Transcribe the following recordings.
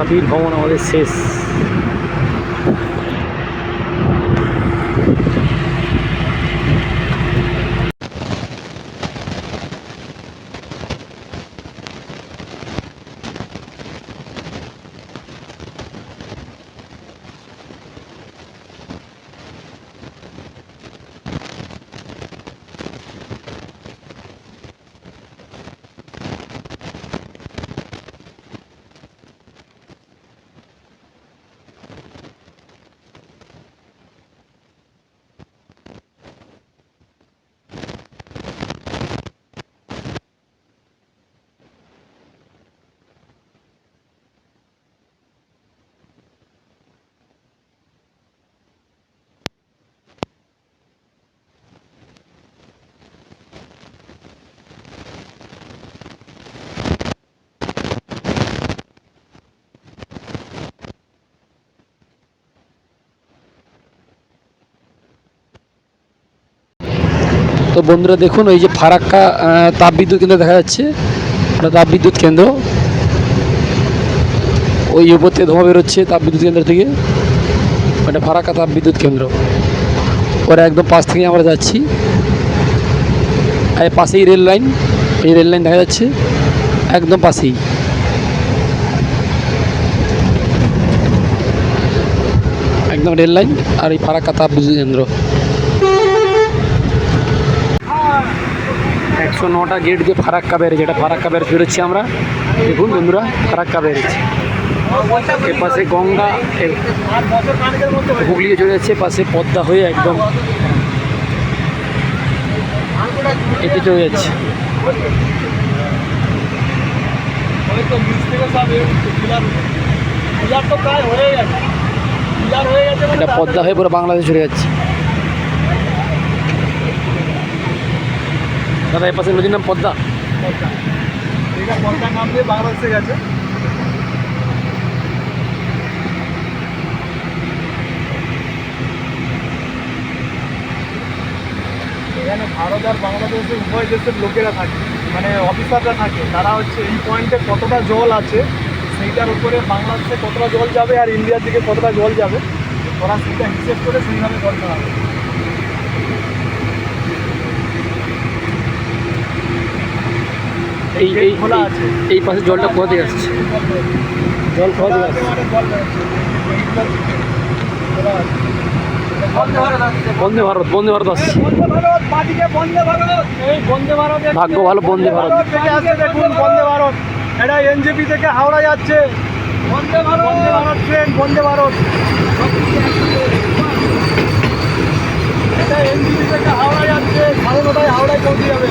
তাবির ভ্রমণ আমাদের শেষ। তো বন্ধুরা দেখুন, ওই যে ফারাক্কা তাপবিদ্যুৎ কেন্দ্র দেখা যাচ্ছে, ওটা তাপবিদ্যুৎ কেন্দ্র। ওই উপর থেকে ধোঁয়া বেরোচ্ছে তাপবিদ্যুৎ কেন্দ্র থেকে, ওটা ফারাক্কা তাপবিদ্যুৎ কেন্দ্র। ওরা একদম পাশ থেকে আমরা যাচ্ছি, আর পাশেই রেল লাইন, এই রেল লাইন দেখা যাচ্ছে একদম পাশেই। একদম রেল লাইন আর এই ফারাক্কা তাপবিদ্যুৎ কেন্দ্র। 109টা গেট দিয়ে ফারাক্কা ব্যারেজ, এটা ফারাক্কা ব্যারেজ বেরোচ্ছি আমরা। দেখুন বন্ধুরা, ফারাক্কা ব্যারেজ, এর পাশে গঙ্গা হুগলিয়ে চলে যাচ্ছে, পাশে পদ্মা হয়ে একদম এতে চলে যাচ্ছে। এটা পদ্মা হয়ে পুরো বাংলাদেশ চলে যাচ্ছে। দাদা এর পাশে নদীর নাম পদ্মা। পদ্মা নাম দিয়ে বাংলাদেশে গেছে। এখানে ভারত আর বাংলাদেশের উভয় দেশের লোকেরা থাকে, মানে অফিসাররা থাকে। তারা হচ্ছে এই পয়েন্টে কতটা জল আছে সেইটার উপরে বাংলাদেশে কতটা জল যাবে আর ইন্ডিয়ার দিকে কতটা জল যাবে, ওরা সেটা হিসেব করে সেইভাবে জল চালাবে। এই খোলা আছে, এই পাশে জলটা কোথা থেকে আসছে? জল কোথা থেকে আসছে? বন্দে ভারত, বন্দে ভারত আসছে। ভাগ্য ভালো, বন্দে ভারত থেকে আসছে। দেখুন বন্দে ভারত, এটা এনজেপি থেকে হাওড়া যাচ্ছে। বন্দে ভারত, বন্দে ভারত ট্রেন, বন্দে ভারত। এটা এনজেপি থেকে হাওড়া যাচ্ছে, 9:30 হাওড়ায় পৌঁছে যাবে।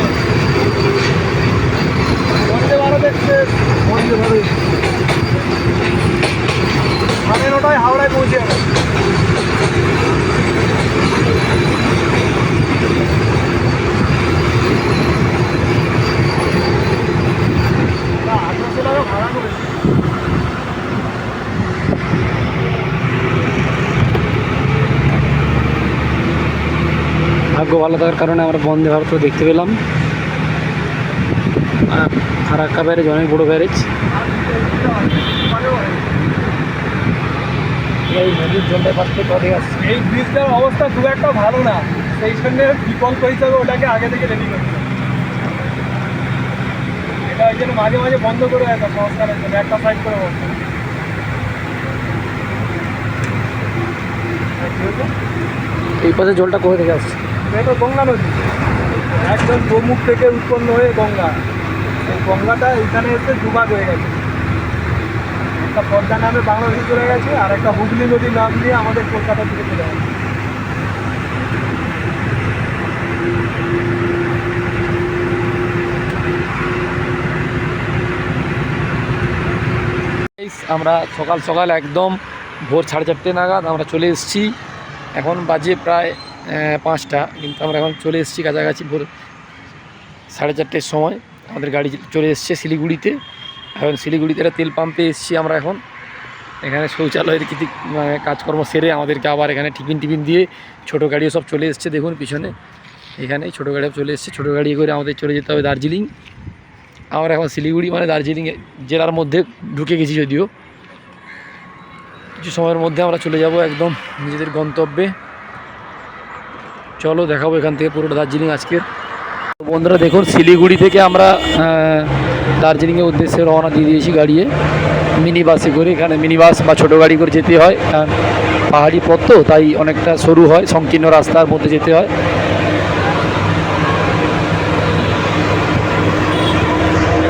বন্দে ভারত এক্সপ্রেস, বন্দে ভারত 9:30 হাওড়ায় পৌঁছে যাবে। ভাগ্য ভালো থাকার কারণে আমরা বন্দে ভারত দেখতে পেলাম। ফারাক্কা ব্যারেজ অনেক বড় ব্যারেজ। এই নদীর জলটা পাশ থেকে কদিকে আসছে। এই ব্রিজটার অবস্থা খুব একটা ভালো না, সেই জন্য বিকল্প হিসাবে ওটাকে আগে থেকে রেডি করতে হবে। এটা ওই জন্য মাঝে মাঝে বন্ধ করে দেয় সংস্কারের জন্য, একটা সাইড করে বন্ধ। এই পাশে জলটা কোথা থেকে আসছে? এটা গঙ্গা নদী, একদম গোমুখ থেকে উৎপন্ন হয়ে গঙ্গা। এই গঙ্গাটা এখানে এসে দুভাগ হয়ে গেছে, একটা পদ্মা নামে বাংলাদেশে চলে গেছে আর একটা হুগলি নদীর নাম দিয়ে আমাদের কলকাতার দিকে চলে গেছে। আমরা সকাল সকাল একদম ভোর 4:30 নাগাদ আমরা চলে এসেছি। এখন বাজে প্রায় 5টা, কিন্তু আমরা এখন চলে এসেছি কাছাকাছি ভোর 4:30 সময়। আমাদের গাড়ি চলে এসছে শিলিগুড়িতে। এখন শিলিগুড়িতে একটা তেল পাম্পে এসেছি আমরা। এখন এখানে শৌচালয়ের কিছু কাজকর্ম সেরে আমাদেরকে আবার এখানে টিফিন দিয়ে ছোটো গাড়িও সব চলে এসছে। দেখুন পিছনে এখানে ছোটো গাড়িও চলে এসছে। ছোটো গাড়ি করে আমাদের চলে যেতে হবে দার্জিলিং। আমরা এখন শিলিগুড়ি মানে দার্জিলিং জেলার মধ্যে ঢুকে গেছি, যদিও কিছু সময়ের মধ্যে আমরা চলে যাব একদম নিজেদের গন্তব্যে। চলো দেখাবো এখান থেকে পুরোটা দার্জিলিং আজকের। তো বন্ধুরা দেখুন, শিলিগুড়ি থেকে আমরা দার্জিলিংয়ের উদ্দেশ্যে রওনা দিয়ে দিয়েছি গাড়িয়ে, মিনি বাসে করে। এখানে মিনি বাস বা ছোটো গাড়ি করে যেতে হয়, কারণ পাহাড়ি পথ তো, তাই অনেকটা সরু হয়, সংকীর্ণ রাস্তার মধ্যে যেতে হয়।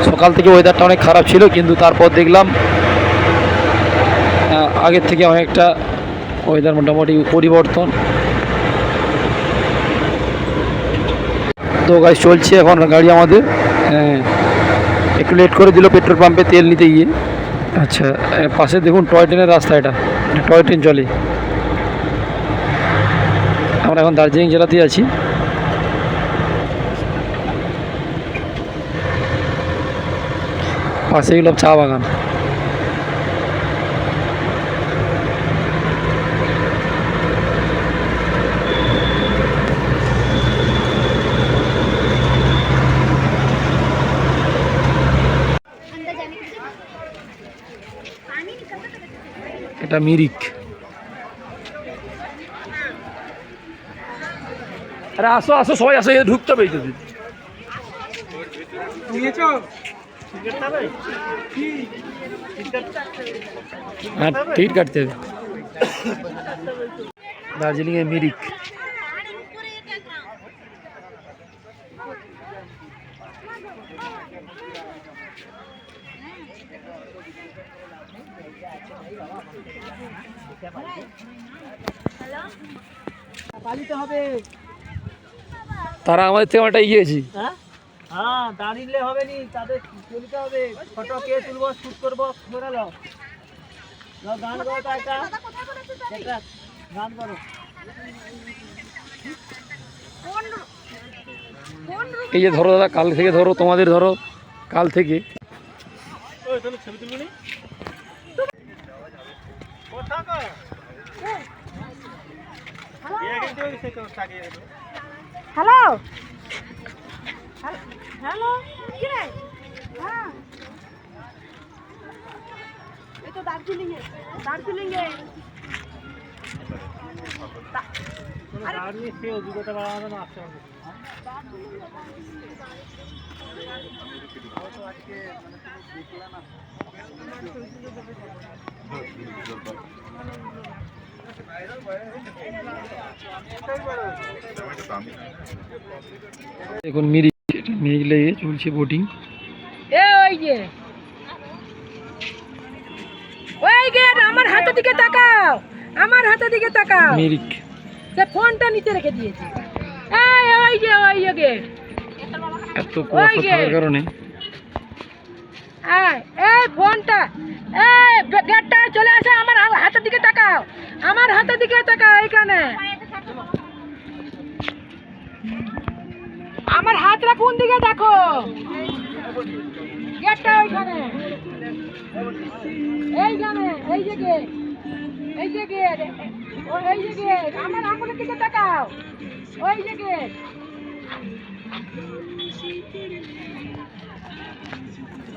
সকাল থেকে ওয়েদারটা অনেক খারাপ ছিল, কিন্তু তারপর দেখলাম আগের থেকে অনেকটা ওয়েদার মোটামুটি পরিবর্তন। তো গাড়ি চলছে এখন গাড়ি আমাদের। একটু লেট করে দিল পেট্রোল পাম্পে তেল নিতে গিয়ে। আচ্ছা, পাশে দেখুন টয় ট্রেনের রাস্তা, এটা টয় ট্রেন চলে। আমরা এখন দার্জিলিং জেলাতেই আছি। পাশে এগুলো চা বাগান। এটা মিরিক। আরে আসো আসো, সবাই আসো, ঢুকতে হবে। হ্যাঁ, টিকিট কাটতে হবে। দার্জিলিংয়ে মিরিক। তারা আমাদের থেকে অনেকটা এগিয়েছি। হ্যাঁ, দাঁড়িয়ে হবে নি, তাদের তুলতে হবে। ফটো কে তুলবো, শুট করবো, ঘোরালো গান করো, একটা গান করো। এই যে ধরো দাদা, কাল থেকে ধরো, তোমাদের ধরো কাল থেকে। ছবি তুলবি হ্যালো হ্যালো, কি রে? হ্যাঁ, এই তো দার্জিলিংয়ে সে অভিজ্ঞতা বাড়ানো না আসতে হবে। এখন মিরিক, মিরিক লেগে চলছে বোটিং। ওই গেট, আমার হাতের দিকে তাকাও, মিরিক সে ফোনটা নিচে রেখে দিয়েছে। ওই যে গেট, এত কুয়াশা থাকার কারণে এই ফোনটা, এই গেটটা চলে আসে, আমার হাতের দিকে তাকাও, এখানে আমার হাতটা কোন দিকে দেখো, গেটটা ওইখানে, এইখানে, এই যে গেট, আমার আঙুলের দিকে তাকাও, ওই যে গেট।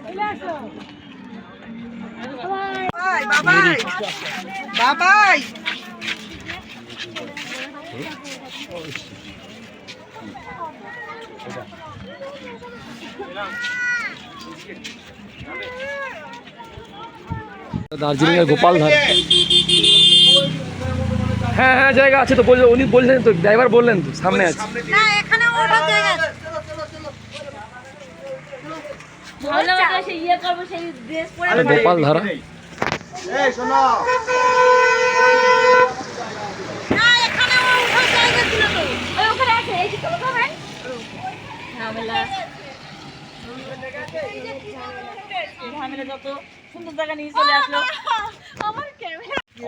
চলে আসো বাবাই। দার্জিলিং এর গোপালধার। হ্যাঁ হ্যাঁ, জায়গা আছে তো, উনি বললেন তো, ড্রাইভার বললেন তো, সামনে আছে। না, এখানে ওঠার জায়গা আছে। গোপালধারা।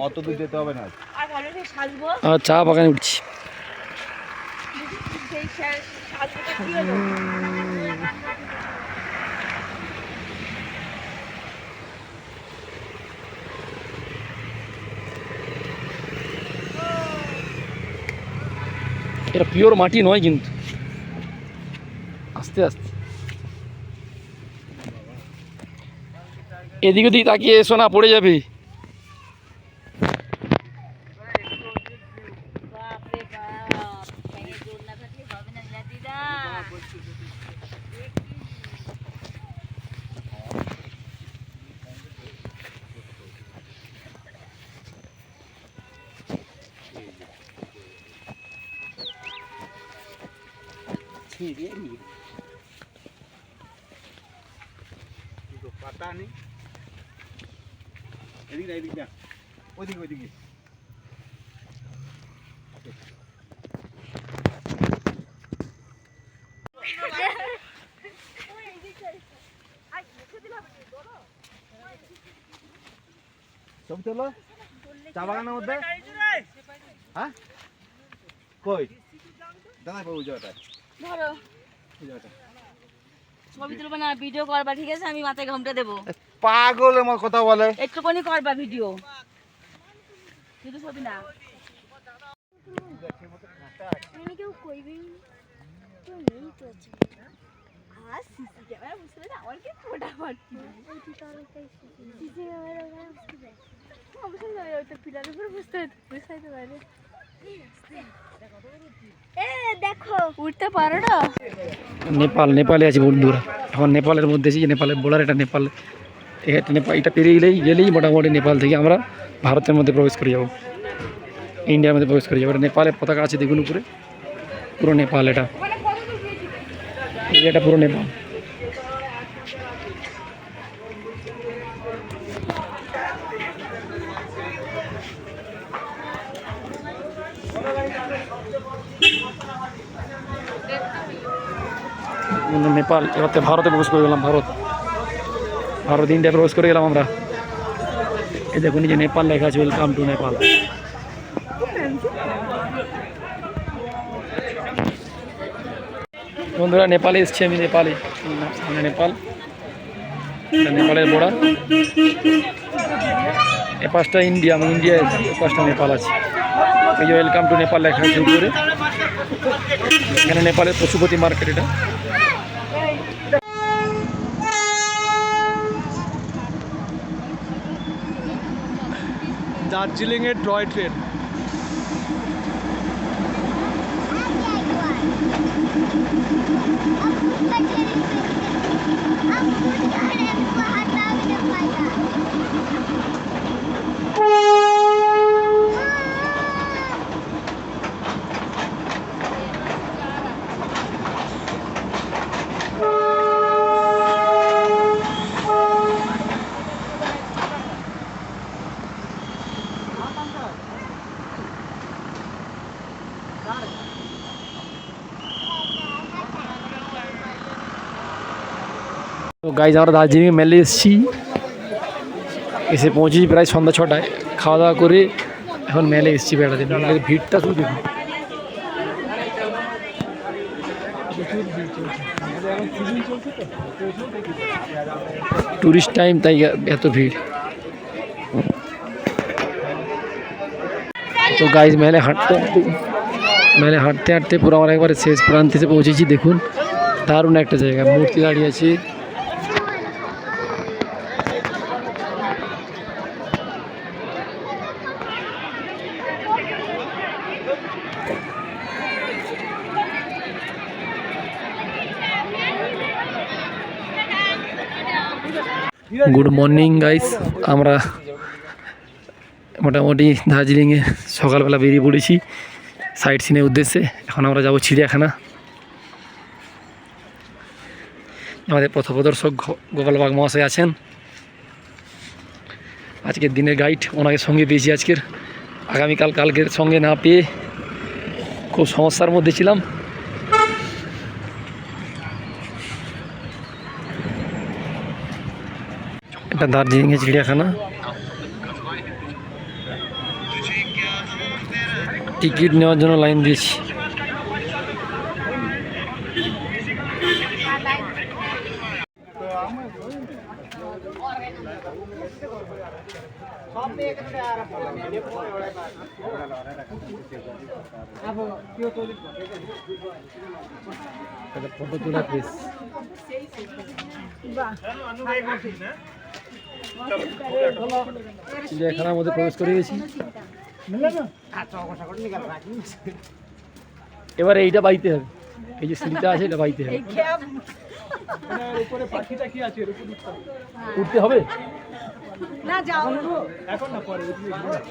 অত দূর যেতে হবে না। আর চা বাগানে উঠছি। এটা পিওর মাটি নয় কিন্তু, আস্তে আস্তে। এদিক ওদিক তাকিয়ে এসো না, পড়ে যাবে। পাতা নেই, এদিকে এদিকে ওইদিকে ওইদিকে। ছবি তোলো চা বাগানের মধ্যে। হ্যাঁ কই দাদা ওই জায়গাটায়, ধরো ওই জায়গাটা। ছবি তুলবা না, ভিডিও করবা, ঠিক আছে? আমি মাথায় ঘামটা দেবো। পাগল আমার কথা বলে। একটুখানি করবা ভিডিও, শুধু ছবি না। কেউ কইবেন কেউ নেই তো আছে। আর সিসি ক্যামেরা বুঝতে পারছি আমার কি ফটাফট সিসি ক্যামেরা বুঝতে অবশ্যই যাবে, ওই তো পিলারের উপরে বুঝতে পারে। এ দেখো উঠতে পারো না? নেপালে আছি বন্ধুরা, এখন নেপালের মধ্যে আছি, নেপালের বর্ডার, এটা নেপাল। এটা পেরিয়ে গেলেই মোটামুটি নেপাল থেকে আমরা ভারতের মধ্যে প্রবেশ করে যাব, ইন্ডিয়ার মধ্যে প্রবেশ করে যাবো। এটা নেপালের পতাকা আছে দেখুন উপরে, পুরো নেপাল। এটা পুরো নেপাল। নেপাল, এবার ভারতে প্রবেশ করে গেলাম। ভারত ইন্ডিয়া প্রবেশ করে গেলাম আমরা। এই দেখুন যে নেপাল লেখা আছে, ওয়েলকাম টু নেপাল। বন্ধুরা নেপালে এসছি আমি, নেপালে সামনে নেপাল, নেপালের বর্ডার। এ পাশটা ইন্ডিয়া, আমি ইন্ডিয়া এসেছি, এ পাশটা নেপাল আছে। এই যে ওয়েলকাম টু নেপাল লেখা আছে উপরে। এখানে নেপালের পশুপতি মার্কেট এটা। দার্জিলিংয়ের টয় ট্রেন। তো গাইজ আমরা দার্জিলিংয়ে মেলে এসেছি, এসে পৌঁছেছি প্রায় সন্ধ্যা 6টায়। খাওয়া দাওয়া করে এখন মেলে এসেছি বেড়াতে। মেলের ভিড়টা শুধু দেখুন, টুরিস্ট টাইম তাই এত ভিড়। তো গাইজ মেলে হাঁটতে হাঁটতে পুরো আমার একবারে শেষ প্রান্তে এসে পৌঁছেছি। দেখুন দারুণ একটা জায়গা, মূর্তি দাঁড়িয়ে আছে। গুড মর্নিং গাইস, আমরা মোটামুটি দার্জিলিংয়ে সকালবেলা বেরিয়ে পড়েছি সাইট সিনের উদ্দেশ্যে। এখন আমরা যাব চিড়িয়াখানা। আমাদের পথপ্রদর্শক গোপাল বাগ মহাশয় আছেন, আজকের দিনের গাইড। ওনাকে সঙ্গে পেয়েছি আজকের, কালকের সঙ্গে না পেয়ে খুব সমস্যার মধ্যে ছিলাম। এটা দার্জিলিংয়ের চিড়িয়াখানা। টিকিট নেওয়ার জন্য লাইন দিয়েছি। ফটো তোলা প্লিজ। চিড়িয়াখানার মধ্যে প্রবেশ করে গেছি। এবারে এইটা বাইতে হবে, এই যে সিঁড়িটা আছে এটা বাইতে হবে। মানে এর উপরে পাখিটা কি আছে এর উপরে উঠতে হবে। উঠতে হবে? না যাও এখন না পরে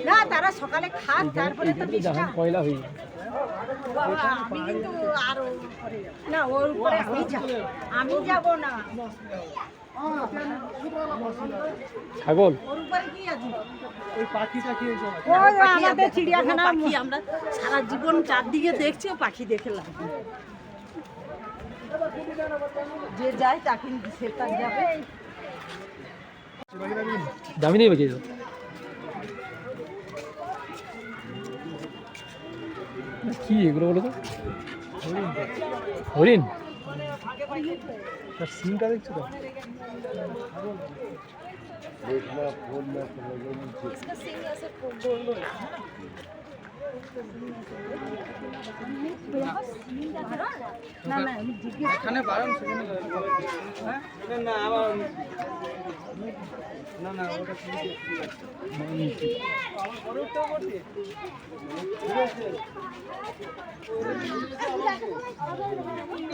না, তারা সকালে খাক তারপরে তো এইখানে জাহান কয়লা হয়ে যাবে। বাবা, আমি কিন্তু আরো না ওর উপরে আমি যাব না। ছাগল ওর উপরে কি আছে? ওই পাখিটা কি এইসব আছে? ওই আমাদের চিড়িয়াখানা পাখি আমরা সারা জীবন চারদিকে দেখছি ও পাখি দেখে লাভ নেই। যে যায় তাকে সে তার যাবে। দামি নেই বেঁচে কি এগুলো বলো তো? হরিণ? তার সিনটা দেখছো তো?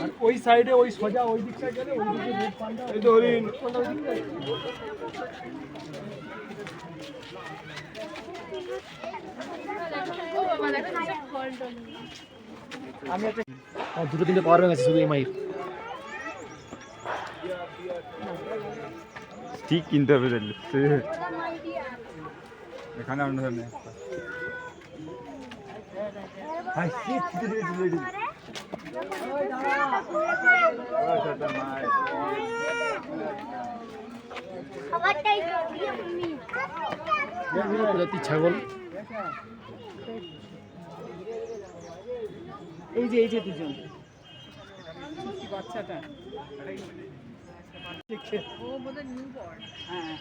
আর ওই সাইডে ওই সোজা ওই দিকটা গেলে ওই দিকে রেড পান্ডা এই তো হরিণ আমি একটা দুটো তিনটে পাওয়ার ব্যাংক আছে শুধু এমআই। ঠিক কিনতে হবে তাহলে এখানে আমরা নেই প্রজাতির ছাগল। এই যে দুজন বাচ্চাটা হ্যাঁ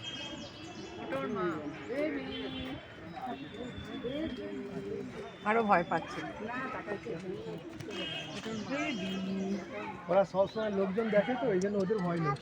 আরো ভয় পাচ্ছে। ওরা সবসময় লোকজন দেখে তো এই জন্য ওদের ভয় নেই।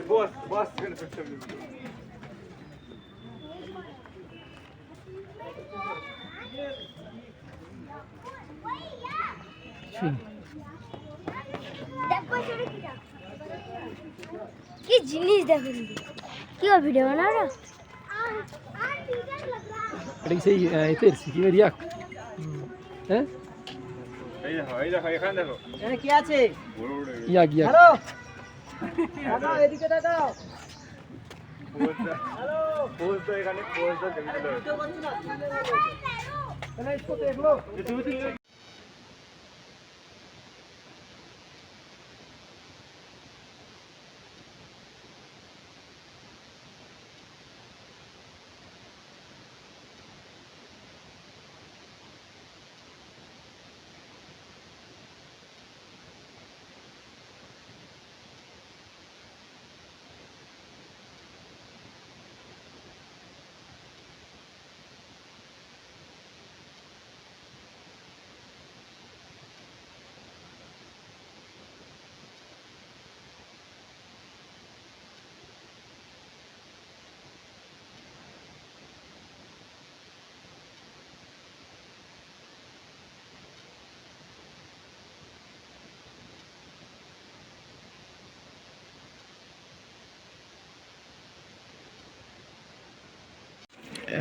বস বস কি জিনিস দেখুন, কি ভিডিও বানাও না? এটা কি সেই এতের সিকিমের ইয়াক? হ্যাঁ এই দেখো এখানে দেখো এখানে কি আছে? বড় বড় ইয়াক ইয়াক। হ্যালো দাদা এদিকে দাদা। পোজ তো এখানে পোজ তো জমিতে দাও তাহলে इसको देख लो।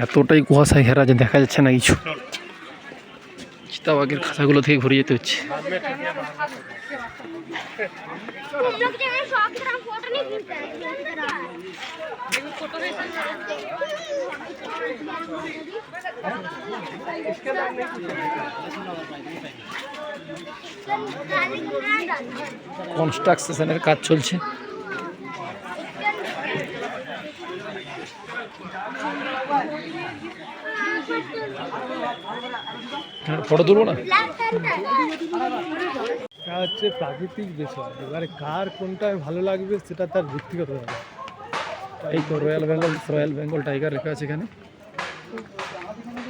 এতটাই কুয়াশায় ঘেরা যে দেখা যাচ্ছে না কিছু। চিতাবাঘের খাঁচাগুলো থেকে ঘুরে যেতে হচ্ছে। কনস্ট্রাকশনের কাজ চলছে। ফটো তুলবো না? এটা হচ্ছে প্রাকৃতিক বিষয়, এবারে কার কোনটা ভালো লাগবে সেটা তার ব্যক্তিগত ব্যাপার। এই তো রয়্যাল বেঙ্গল টাইগার লেখা আছে এখানে।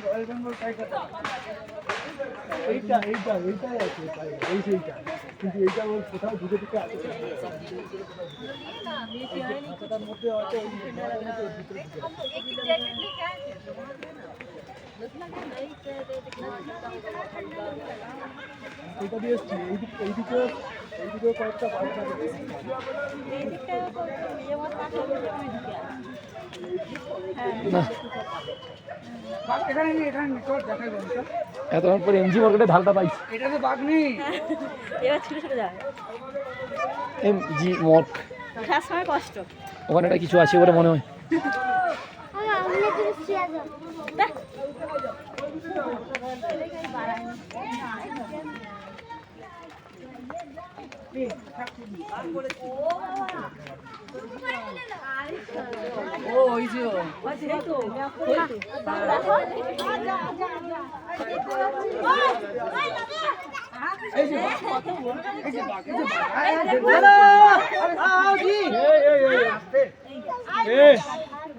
রয়্যাল বেঙ্গল টাইগার এইটাই আছে এই সেইটা, কিন্তু এইটা ওর কোথাও ঢুকে ঢুকে আছে। খাঁচাটার মধ্যে আছে ওই ঘরের মধ্যে ওর ভিতরে ঢুকে আছে। এইটা দিয়ে এসছি, এইদিকেও কয়েকটা বাড়ি থাকে। না এতক্ষণ পরে এমজি মার্কেটে ঢালটা পাইছি। এবার ছুটে ছুটে যাবে, এমজি মার্ক ওঠার সময় কষ্ট। ওখানে একটা কিছু আছে বলে মনে হয়।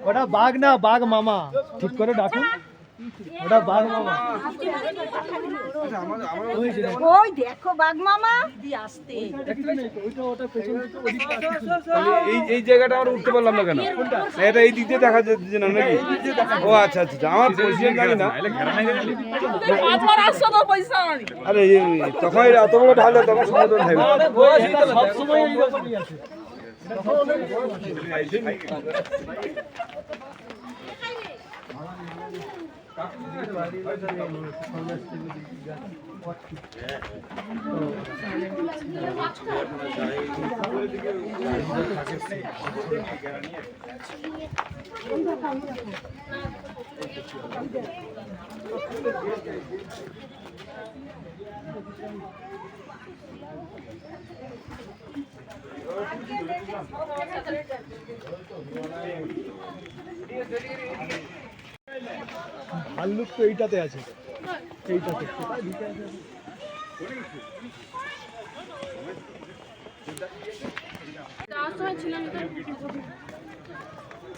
ওটা বাঘ না, বাঘ মামা, ঠিক করে ডাকুন, ওটা বাঘ মামা। ওই দেখো বাঘ মামা দি আসতে। এই জায়গাটা আমরা উঠতে পারলাম না কেন? এটা এই দিক দিয়ে দেখা যাচ্ছে না নাকি? ও আচ্ছা আচ্ছা, আমার পজিশন জানি না। আরে তখন এত বড় ঢাল তখন সমুদ্র থাকবে। সবসময় এইরকমই আছে। ভাল্লুক তো এইটাতে আছে, এইটাতে।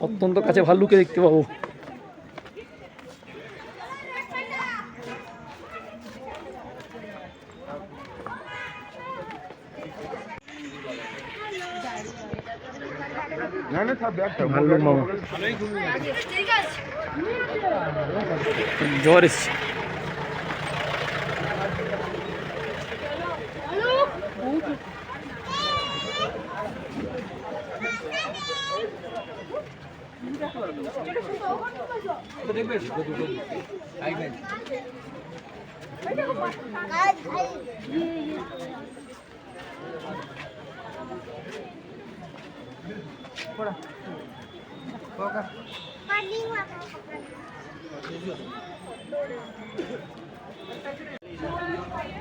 অত্যন্ত কাছে ভাল্লুকে দেখতে পাবো। ভাল্লুক মামা জ্বর এসছে।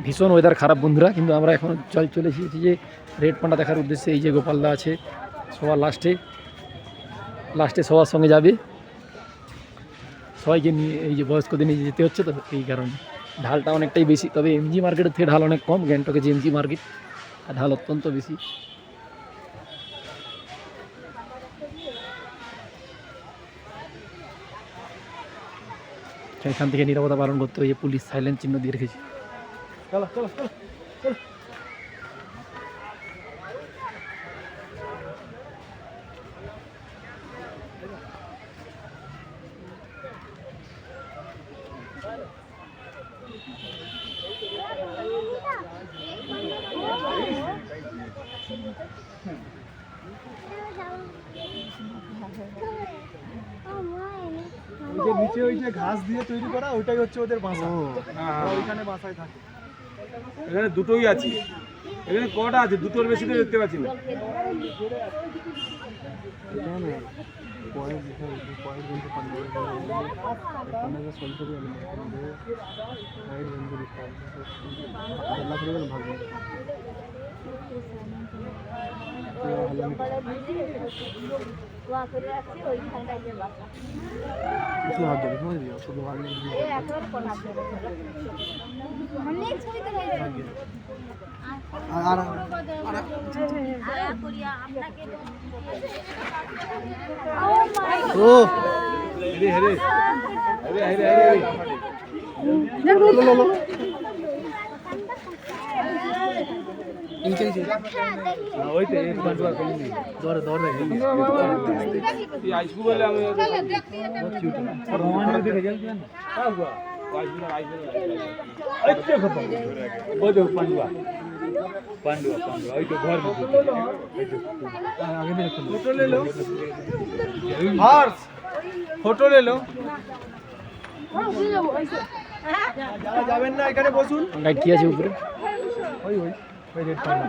ভীষণ ওয়েদার খারাপ বন্ধুরা, কিন্তু আমরা এখন চলে এসেছি যে রেড পান্ডা দেখার উদ্দেশ্যে। এই যে গোপালদা আছে সবার লাস্টে সবার সঙ্গে যাবে, সবাইকে নিয়ে এই যে বয়স্কদের নিয়ে যেতে হচ্ছে, তো এই কারণে ঢালটা অনেকটাই বেশি। তবে এমজি মার্কেটের থেকে ঢাল অনেক কম, গ্যাংটকে যে এমজি মার্কেট ঢাল অত্যন্ত বেশি। এখান থেকে নিরাপত্তা পালন করতে হয়ে পুলিশ সাইলেন্ট চিহ্ন দিয়ে রেখেছে। চলো চলো চলো চলো। ওই যে নিচে ওই যে ঘাস দিয়ে তৈরি করা, ওইটাই হচ্ছে ওদের বাসা। ওইখানে বাসায় থাকে। এখানে দুটোই আছে, এখানে কটা আছে? দুটোর বেশি তো দেখতে পাচ্ছি না। ও আইসবু বলে আমি ফটো ले लो যাবেন না এখানে বসুন গাইড কি আছে উপরে? ওই রেড পান্ডা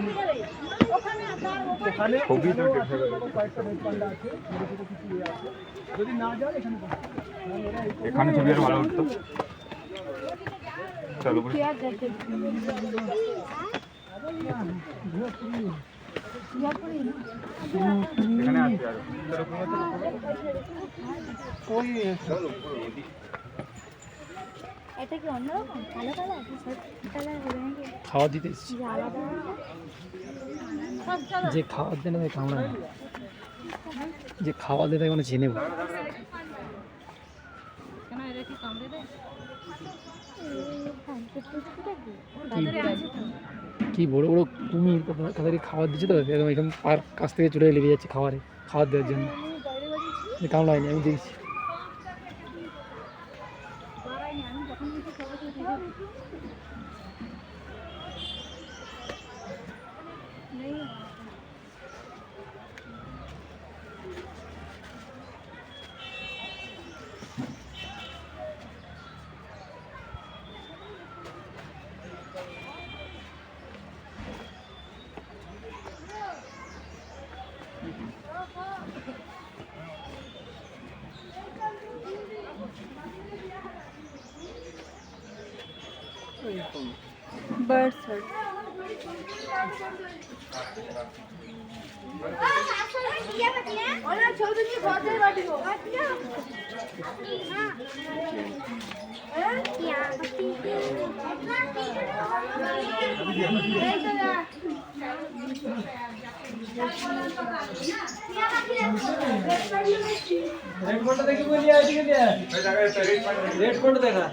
এখানে যদি না যান এখানে ছবি আর ভালো উঠতো চলো এখানে আছে আর এটা কি অন্যরকম কালো কালার কালার হবে নাকি খাওয়া দিতে এসেছি। আলাদা যে খাওয়া দেয় না তাকে কামড়ায় না, যে খাওয়া দেয় তাকে মানে চিনে নেব। কি বড় বড় কুমির তাদেরকে খাবার দিচ্ছে তো, একদম এখান পার কাছ থেকে চলে লেগে যাচ্ছে খাবার দেওয়ার জন্য। কামড়ায়নি, আমি দেখছি। बर्ड्स रेड फोटो देखी बोलिए आई के लिए रेड फोटो देखा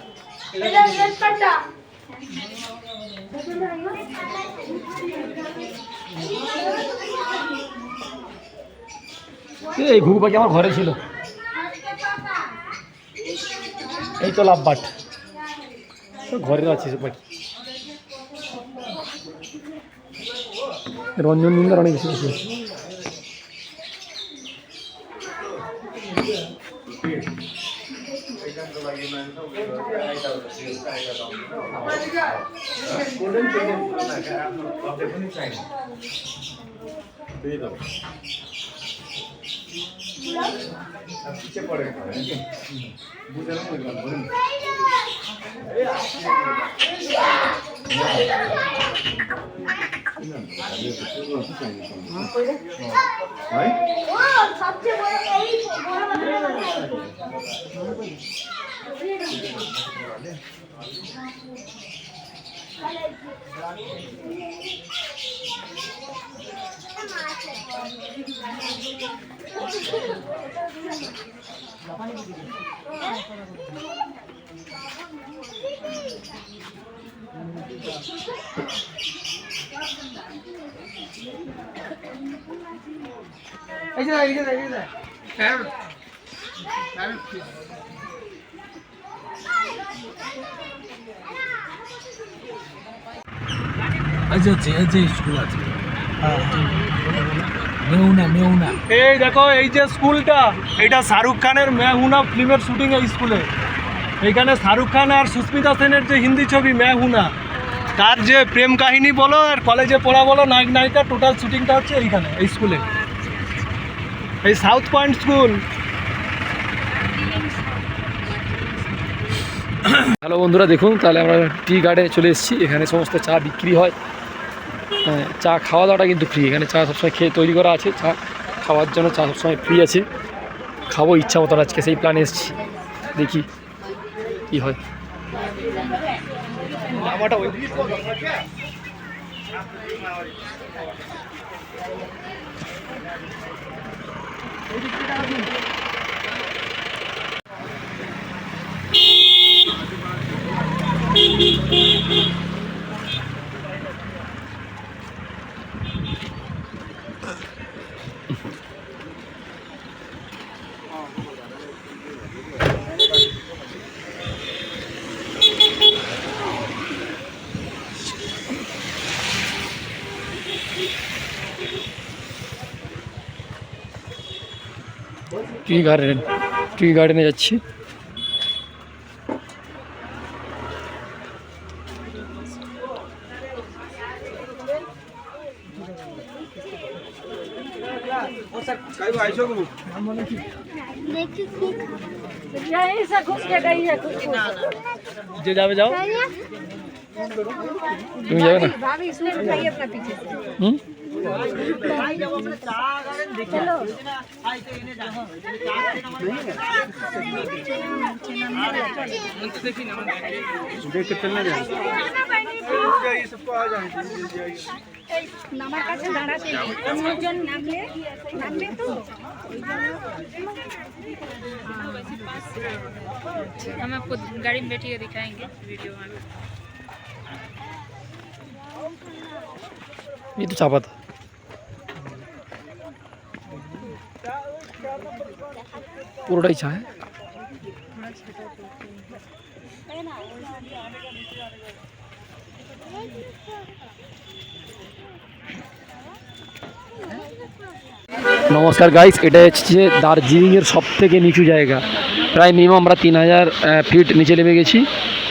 এই ঘুঘু পাখি আমার ঘরে ছিল, এই তো লাভবাট ঘরে আছে সব পাখি। রঞ্জন নিন্দার অনেক বেশি বেশি। सबसे बड़ा यही এই দেখো এই যে স্কুলটা, এটা শাহরুখ খানের मैं हूं ना ফিল্মের শুটিং এই স্কুলে। এইখানে শাহরুখ খান আর সুস্মিতা সেনের যে হিন্দি ছবি मैं हूं ना, তার যে প্রেম কাহিনী বলো আর কলেজে পড়া বলো, নায়ক নায়িকা টোটাল শুটিংটা হচ্ছে এইখানে এই স্কুলে, এই সাউথ পয়েন্ট স্কুল। হ্যালো বন্ধুরা, দেখুন তাহলে আমরা টি গার্ডে চলে এসেছি। এখানে সমস্ত চা বিক্রি হয়। হ্যাঁ, চা খাওয়া দাওয়াটা কিন্তু ফ্রি। এখানে চা সবসময় খেয়ে তৈরি করা আছে, চা খাওয়ার জন্য চা সবসময় ফ্রি আছে। খাবো ইচ্ছা মতো, আজকে সেই প্ল্যানে এসেছি, দেখি কী হয়। ট্রি গার্ডেনে যাচ্ছি। देखी खूब यहीं से घुस के गई है कुछ যে যাবে যাও, তুমি যাবে না? भाभी इसने उठाई अपना पीछे से হুম, नामार काছে দাঁড়াতে তিনজন নামলে তো हम आपको गाड़ी में बैठ के दिखाएंगे वीडियो में। ये तो चापा था। পুরোটাই চা। নমস্কার গাইস, এটা হচ্ছে দার্জিলিংয়ের সবথেকে নিচু জায়গা। প্রায় মিনিমাম আমরা 3000 ফিট নিচে নেমে গেছি।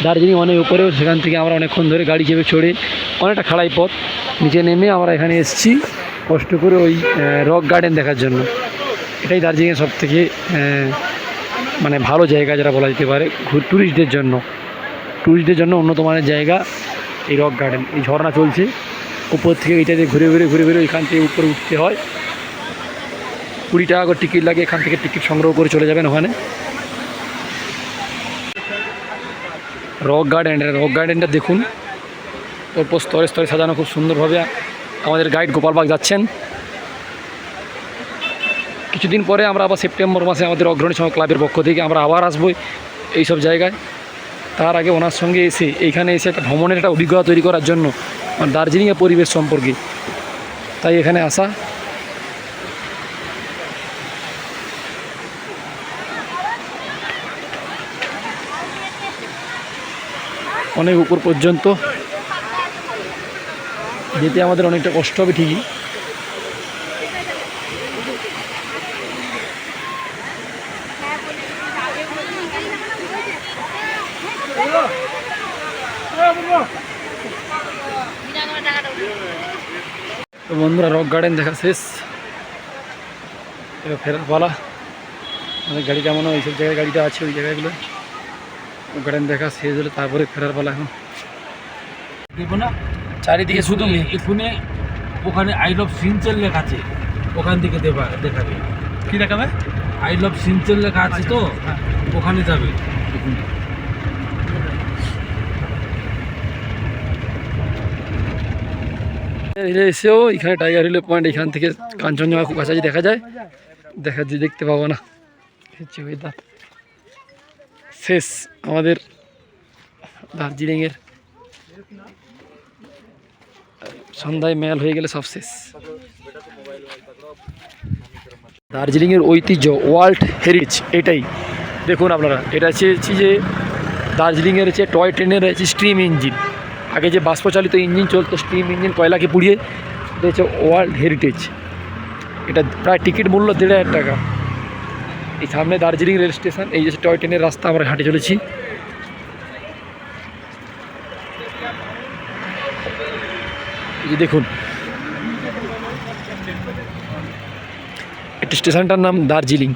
দার্জিলিং অনেক উপরেও, সেখান থেকে আমরা অনেকক্ষণ ধরে গাড়ি চেপে চড়ে অনেকটা খাড়াই পথ নিচে নেমে আমরা এখানে এসেছি কষ্ট করে ওই রক গার্ডেন দেখার জন্য। এটাই দার্জিলিংয়ের সবথেকে মানে ভালো জায়গা যারা বলা যেতে পারে ট্যুরিস্টদের জন্য উন্নত মানের জায়গা এই রক গার্ডেন। এই ঝর্ণা চলছে উপর থেকে, এইটাতে ঘুরে ঘুরে এখান থেকে উপরে উঠতে হয়। 20 টাকা করে টিকিট লাগে। এখান থেকে টিকিট সংগ্রহ করে চলে যাবেন ওখানে। রক গার্ডেনটা দেখুন, ওর স্তরে স্তরে সাজানো খুব সুন্দরভাবে। আমাদের গাইড গোপালবাগ যাচ্ছেন। কিছুদিন পরে আমরা আবার সেপ্টেম্বর মাসে আমাদের অগ্রণী সংঘ ক্লাবের পক্ষ থেকে আমরা আবার আসবো এইসব জায়গায়। তার আগে ওনার সঙ্গে এইখানে এসে একটা ভ্রমণের একটা অভিজ্ঞতা তৈরি করার জন্য, দার্জিলিংয়ের পরিবেশ সম্পর্কে, তাই এখানে আসা। অনেক উপর পর্যন্ত যেতে আমাদের অনেকটা কষ্ট হবে ঠিকই। তো বন্ধুরা, রক গার্ডেন দেখা শেষ, এবার ফেরার পালা। আমাদের গাড়িটা মনে হয় এইসব জায়গায় গাড়িটা আছে, ওই জায়গাগুলো রক গার্ডেন দেখা শেষ হলে তারপরে ফেরার পালা। এখন দেখো না চারিদিকে শুধু এখানে, ওখানে আই লাভ সিনচেল লেখা আছে, ওখান থেকে দেখাবে। কি দেখাবে? আই লাভ সিনচেল লেখা আছে, তো ওখানে যাবে। এসেও এখানে টাইগার হিল পয়েন্ট, এখান থেকে কাঞ্চনজঙ্ঘা খুব কাছাকাছি দেখা যায়। দেখতে পাবো না। হচ্ছে ওয়েদার শেষ আমাদের দার্জিলিংয়ের। সন্ধ্যায় মেল হয়ে গেলে সব শেষ। দার্জিলিংয়ের ঐতিহ্য ওয়ার্ল্ড হেরিটেজ এটাই দেখুন আপনারা। এটা হচ্ছে যে দার্জিলিংয়ের হচ্ছে টয় ট্রেনের হচ্ছে স্টিম ইঞ্জিন। আগে যে বাষ্পচালিত ইঞ্জিন চলতো, স্টিম ইঞ্জিন, কয়লাকে পুড়িয়ে, এটা হচ্ছে ওয়ার্ল্ড হেরিটেজ। এটা প্রায় টিকিট মূল্য 1500 টাকা। এই সামনে দার্জিলিং রেল স্টেশন, এই যে টয় ট্রেনের রাস্তা আমরা হাঁটে চলেছি। এই যে দেখুন, এটা স্টেশনটার নাম দার্জিলিং।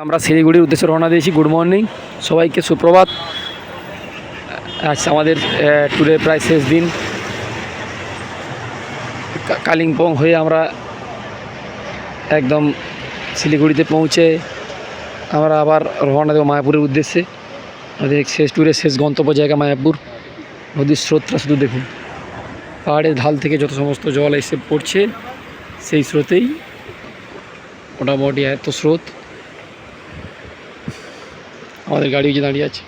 আমরা শিলিগুড়ির উদ্দেশ্যে রওনা দিয়েছি। গুড মর্নিং সবাইকে, সুপ্রভাত। আজ আমাদের ট্যুরের প্রায় শেষ দিন। কালিম্পং হয়ে আমরা একদম শিলিগুড়িতে পৌঁছে আমরা আবার রওনা দেবো মায়াপুরের উদ্দেশ্যে। আমাদের শেষ ট্যুরের শেষ গন্তব্য জায়গা মায়াপুর। নদীর স্রোতটা শুধু দেখুন, পাহাড়ের ঢাল থেকে যত সমস্ত জল এসে পড়ছে, সেই স্রোতেই মোটামুটি এত স্রোত। আমাদের গাড়ি যে দাঁড়িয়ে আছে।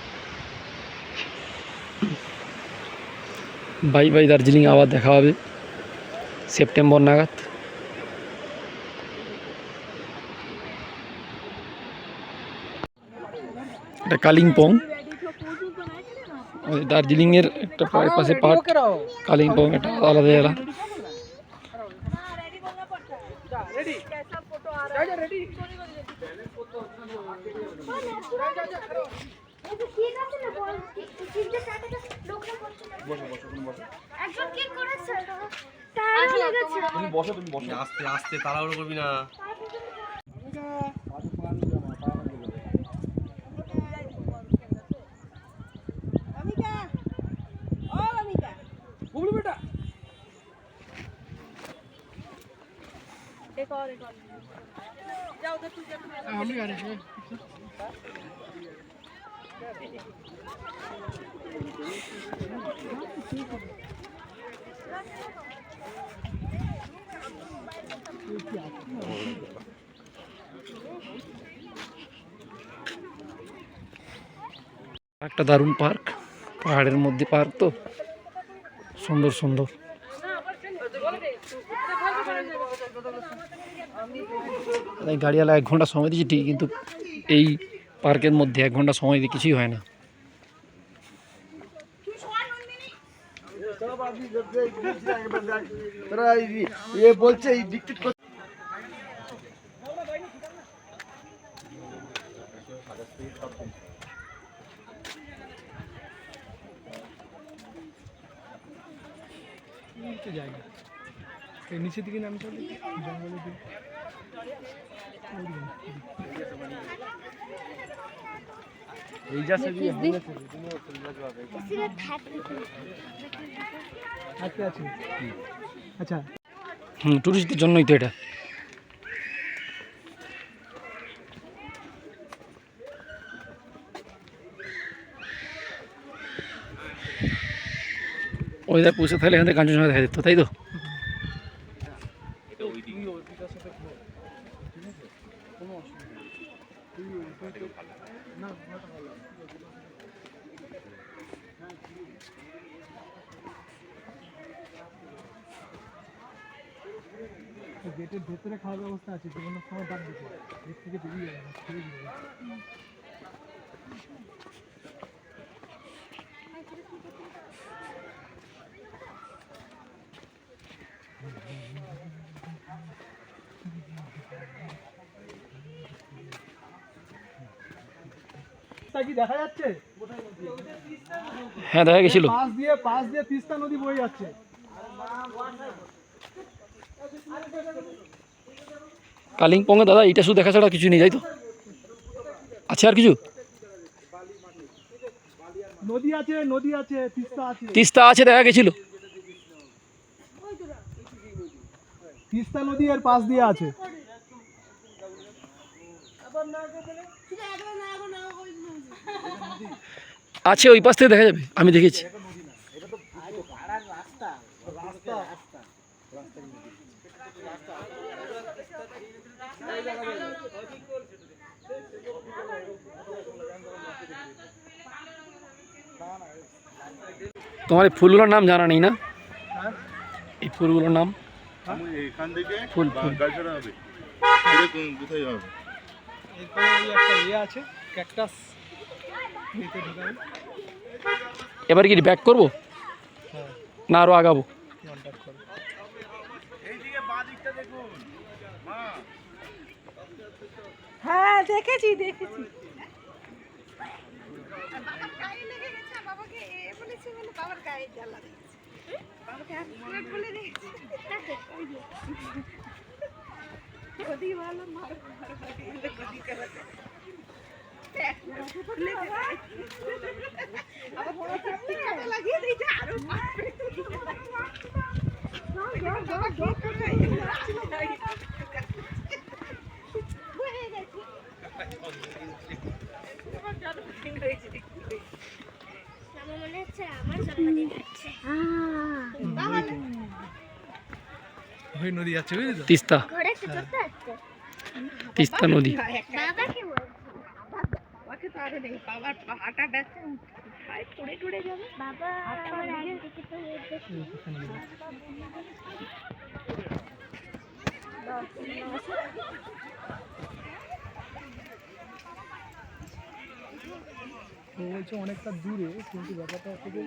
বাই বাই দার্জিলিং, আবার দেখা হবে। সেপ্টেম্বর নাগাদ। এটা কালিম্পং, দার্জিলিংয়ের একটা পাশে পার্ট, কালিম্পং এটা আলাদা এলাকা। আস্তে আস্তে তাড়াহুড়ো করবি না। একটা দারুণ পার্ক, পাহাড়ের মধ্যে পার্ক, তো সুন্দর সুন্দর। গাড়িওয়ালা 1 ঘন্টা সময় দিয়েছে ঠিক, কিন্তু এই পার্কের মধ্যে 1 ঘন্টা সময় দিয়ে কিছুই হয় না। বলছে জায়গা নিচের দিকে নামতে হবে জঙ্গলের দিকে। এই যা সবই আচ্ছা আচ্ছা আচ্ছা টুরিস্টদের জন্যই তো এটা। ওইটা পৌঁছে থাকলে এখান থেকে কাঞ্চনজঙ্ঘা দেখা যেত, তাই তো? গেটের ভেতরে খাওয়ার ব্যবস্থা আছে, যে কোনো সময় ডাক দিতে গেট থেকে বেরিয়ে যাবে, ছেড়ে দিবে। কি দেখা যাচ্ছে? হ্যাঁ দেখা গেছিল। পাশ দিয়ে তিস্তা নদী বয়ে যাচ্ছে। কালিম্পংয়ে দাদা এটা শুধু দেখা ছাড়া কিছু নেই, তাই তো? আছে আর কিছু? নদী আছে, তিস্তা আছে, দেখা গেছিল। তিস্তা নদী এর পাশ দিয়ে আছে। আছে, ওই পাশ থেকে দেখা যাবে, আমি দেখেছি। তোমার এই ফুলগুলোর নাম জানা নেই না? এই ফুলগুলোর নাম? এখান থেকে ফুল গাছড়া হবে কোথায় যাবে? এরপরে ওই একটা আছে ক্যাকটাস, নিতে ঢোকাবে। এবার কি ব্যাক করবো না আরো আগাবো? হ্যাঁ দেখেছি। নদী আছে বুঝলি তো? তিস্তা নদী। পারে নেই বাবার পাটা ব্যথা পায়ে পড়ে টড়ে যাবে বাবা আমার একদিকে তো ও বলছে অনেকটা দূরে, কিন্তু ব্যাপারটা হচ্ছে যে